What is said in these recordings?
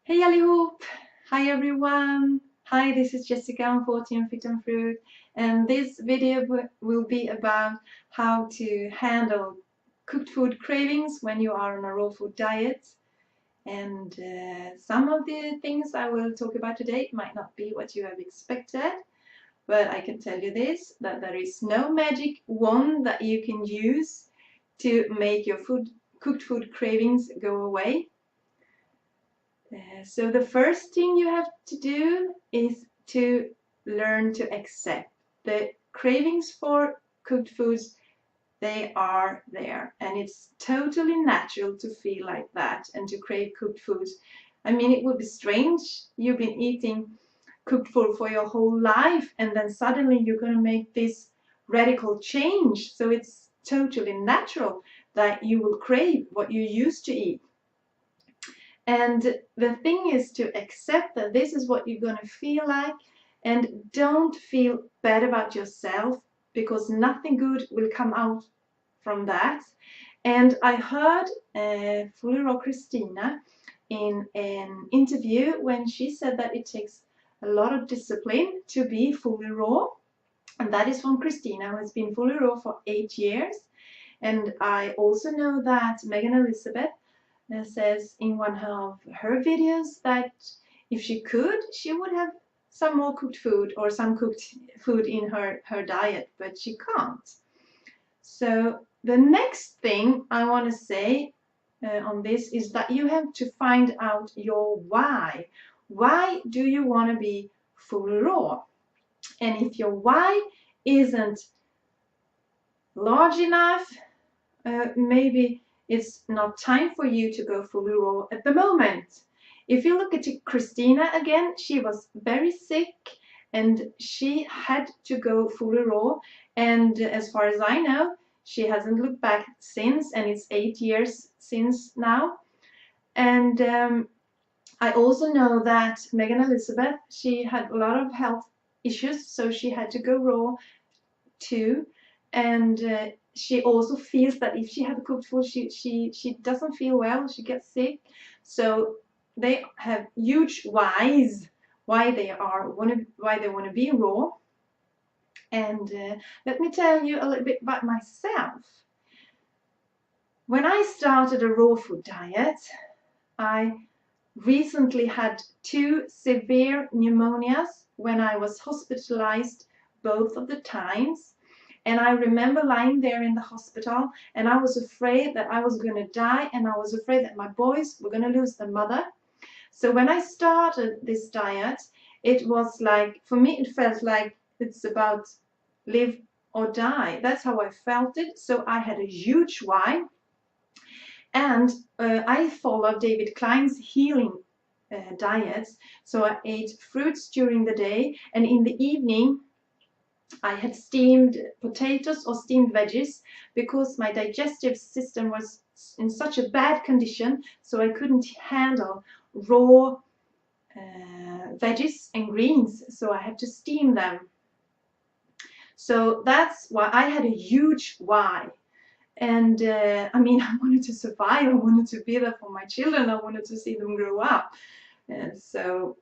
Hej allihop! Hi everyone! Hi, this is Jessica on 14 Fit and Fruit, and this video will be about how to handle cooked food cravings when you are on a raw food diet. And some of the things I will talk about today might not be what you have expected, but I can tell you this, that there is no magic wand that you can use to make your cooked food cravings go away. So the first thing you have to do is to learn to accept the cravings for cooked foods. They are there, and it's totally natural to feel like that and to crave cooked foods. I mean, it would be strange. You've been eating cooked food for your whole life, and then suddenly you're going to make this radical change. So it's totally natural that you will crave what you used to eat. And the thing is to accept that this is what you're going to feel like, and don't feel bad about yourself, because nothing good will come out from that. And I heard Fully Raw Kristina in an interview when she said that it takes a lot of discipline to be fully raw. And that is from Kristina, who has been fully raw for 8 years. And I also know that Megan Elizabeth says in one of her videos that if she could, she would have some more cooked food or some cooked food in her diet, but she can't. So the next thing I want to say on this is that you have to find out your why. Why do you want to be fully raw? And if your why isn't large enough, maybe it's not time for you to go fully raw at the moment. If you look at Kristina again, she was very sick and she had to go fully raw, and as far as I know, she hasn't looked back since, and it's 8 years since now. And I also know that Megan Elizabeth, she had a lot of health issues, so she had to go raw too. And she also feels that if she had cooked food, she doesn't feel well, she gets sick. So they have huge whys why they want to be raw. And let me tell you a little bit about myself. When I started a raw food diet, I recently had 2 severe pneumonias when I was hospitalized both of the times. And I remember lying there in the hospital, and I was afraid that I was going to die, and I was afraid that my boys were going to lose their mother. So when I started this diet, it was like, for me, it felt like it's about live or die. That's how I felt it. So I had a huge why. And I followed David Klein's healing diets. So I ate fruits during the day, and in the evening I had steamed potatoes or steamed veggies, because my digestive system was in such a bad condition, so I couldn't handle raw veggies and greens, so I had to steam them. So that's why I had a huge why. And I mean, I wanted to survive, I wanted to be there for my children, I wanted to see them grow up. And so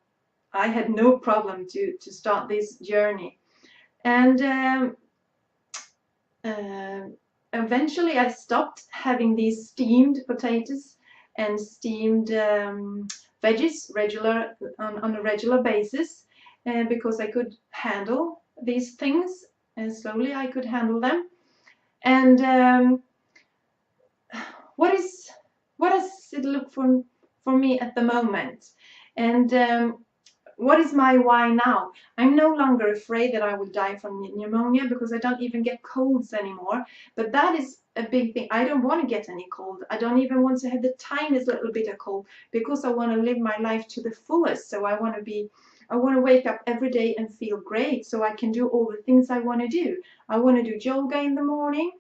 I had no problem to start this journey. And eventually I stopped having these steamed potatoes and steamed veggies on a regular basis, because I could handle these things, and slowly I could handle them. And what does it look for me at the moment? And what is my why now? I'm no longer afraid that I will die from pneumonia, because I don't even get colds anymore. But that is a big thing. I don't want to get any cold. I don't even want to have the tiniest little bit of cold, because I want to live my life to the fullest. So I want to wake up every day and feel great, so I can do all the things I want to do. I want to do yoga in the morning.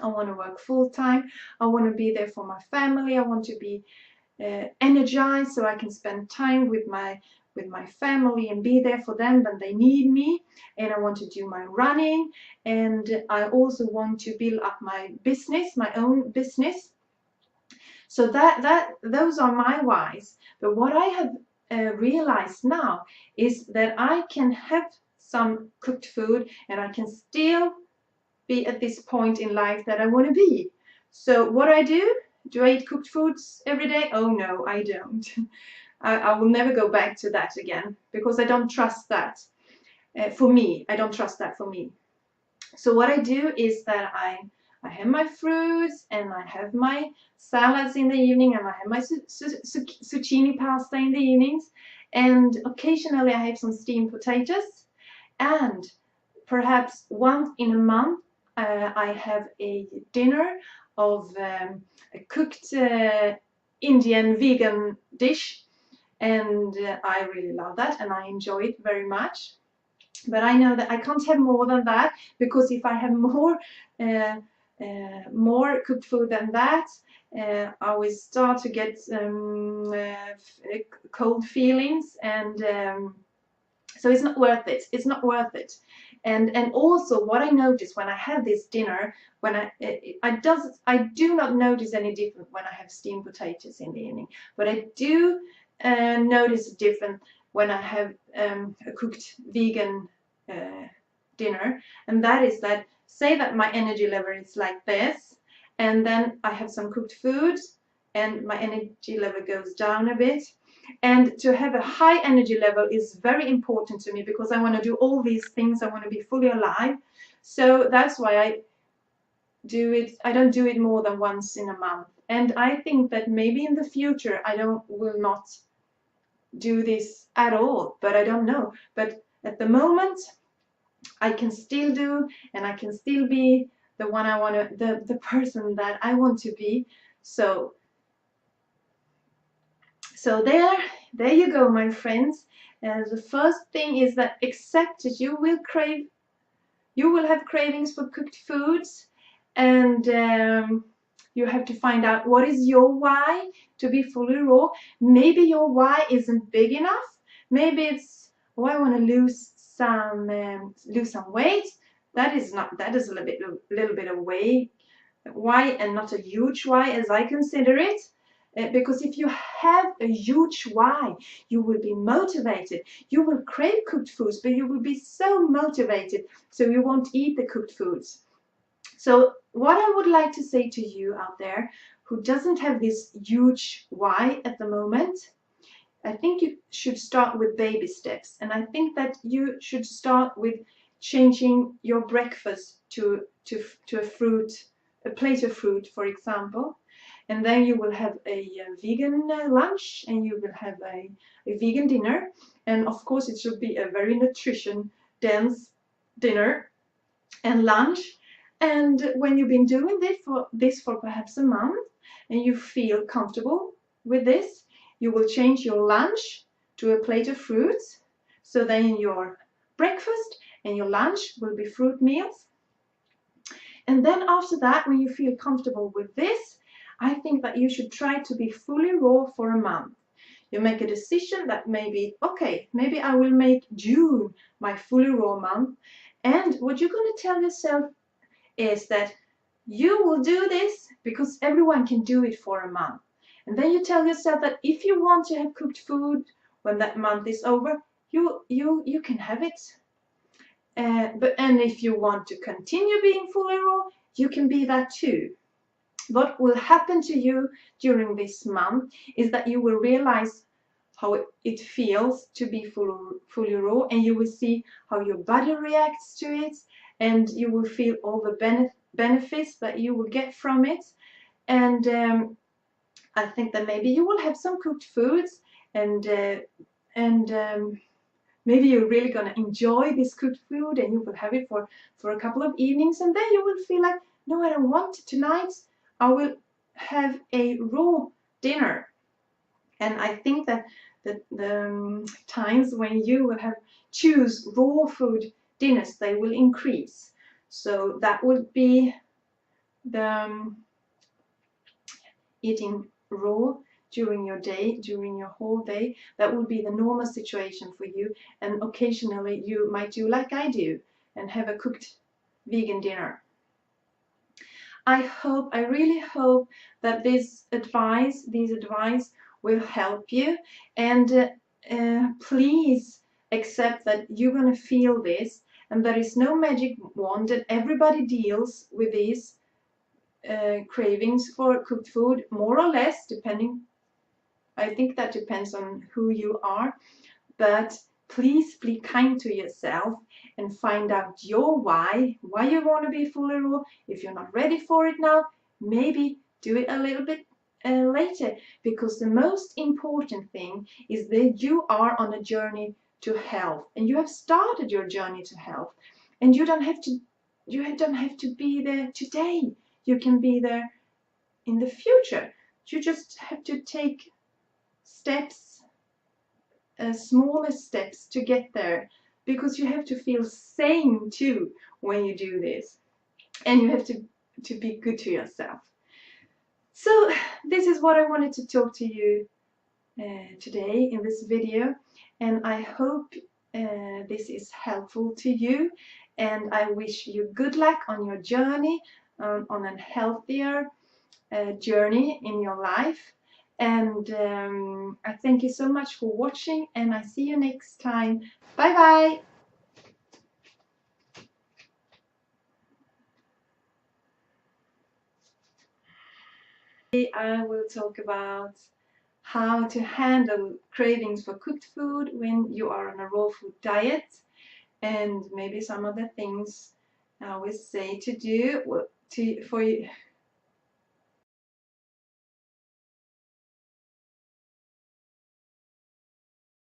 I want to work full time. I want to be there for my family. I want to be energized, so I can spend time with my family and be there for them when they need me. And I want to do my running, and I also want to build up my business, my own business. So those are my whys. But what I have realized now is that I can have some cooked food and I can still be at this point in life that I want to be. So what do? Do I eat cooked foods every day? Oh no, I don't. I will never go back to that again because I don't trust that. For me, I don't trust that for me. So what I do is that I have my fruits and I have my salads in the evening and I have my zucchini pasta in the evenings, and occasionally I have some steamed potatoes, and perhaps once in a month I have a dinner of a cooked Indian vegan dish, and I really love that and I enjoy it very much. But I know that I can't have more than that, because if I have more cooked food than that, I will start to get cold feelings, and so it's not worth it. It's not worth it. And also what I notice when I have this dinner, when I do not notice any different when I have steamed potatoes in the evening, but I do notice a difference when I have a cooked vegan dinner, and that is that, say that my energy level is like this, and then I have some cooked food and my energy level goes down a bit. And to have a high energy level is very important to me, because I want to do all these things. I want to be fully alive. So that's why I do it. I don't do it more than once in a month. And I think that maybe in the future I will not do this at all, but I don't know. But at the moment I can still do, and I can still be the one I want to, the person that I want to be. So there you go, my friends. The first thing is that accept that you will have cravings for cooked foods, and you have to find out what is your why to be fully raw. Maybe your why isn't big enough. Maybe it's, oh, I want to lose some weight. That is a little bit of why, and not a huge why as I consider it. Because if you have a huge why, you will be motivated. You will crave cooked foods, but you will be so motivated, so you won't eat the cooked foods. So what I would like to say to you out there who doesn't have this huge why at the moment, I think you should start with baby steps. And I think that you should start with changing your breakfast to a plate of fruit, for example. And then you will have a vegan lunch, and you will have a vegan dinner. And of course it should be a very nutrition dense dinner and lunch. And when you've been doing this for perhaps a month and you feel comfortable with this, you will change your lunch to a plate of fruits. So then your breakfast and your lunch will be fruit meals. And then after that, when you feel comfortable with this, I think that you should try to be fully raw for a month. You make a decision that maybe I will make June my fully raw month. And what you're going to tell yourself is that you will do this because everyone can do it for a month. And then you tell yourself that if you want to have cooked food when that month is over, you can have it. And if you want to continue being fully raw, you can be that too. What will happen to you during this month is that you will realize how it feels to be fully raw, and you will see how your body reacts to it, and you will feel all the benefits that you will get from it. And I think that maybe you will have some cooked foods, and maybe you're really going to enjoy this cooked food, and you will have it for a couple of evenings, and then you will feel like, no, I don't want it tonight. I will have a raw dinner. And I think that the times when you will choose raw food dinners, they will increase. So that would be the eating raw during your day, during your whole day. That will be the normal situation for you. And occasionally you might do like I do and have a cooked vegan dinner. I really hope that these advice will help you, and please accept that you're going to feel this, and there is no magic wand, and everybody deals with these cravings for cooked food, more or less, depending. I think that depends on who you are, but please be kind to yourself and find out your why you want to be fully raw. If you're not ready for it now, maybe do it a little bit later, because the most important thing is that you are on a journey to health, and you have started your journey to health, and you don't have to be there today. You can be there in the future. You just have to take steps, smaller steps to get there, because you have to feel sane too when you do this, and you have to be good to yourself. So this is what I wanted to talk to you today in this video, and I hope this is helpful to you, and I wish you good luck on your journey, on a healthier journey in your life. And I thank you so much for watching, and I see you next time. Bye bye. I will talk about how to handle cravings for cooked food when you are on a raw food diet, and maybe some of the things I always say to do for you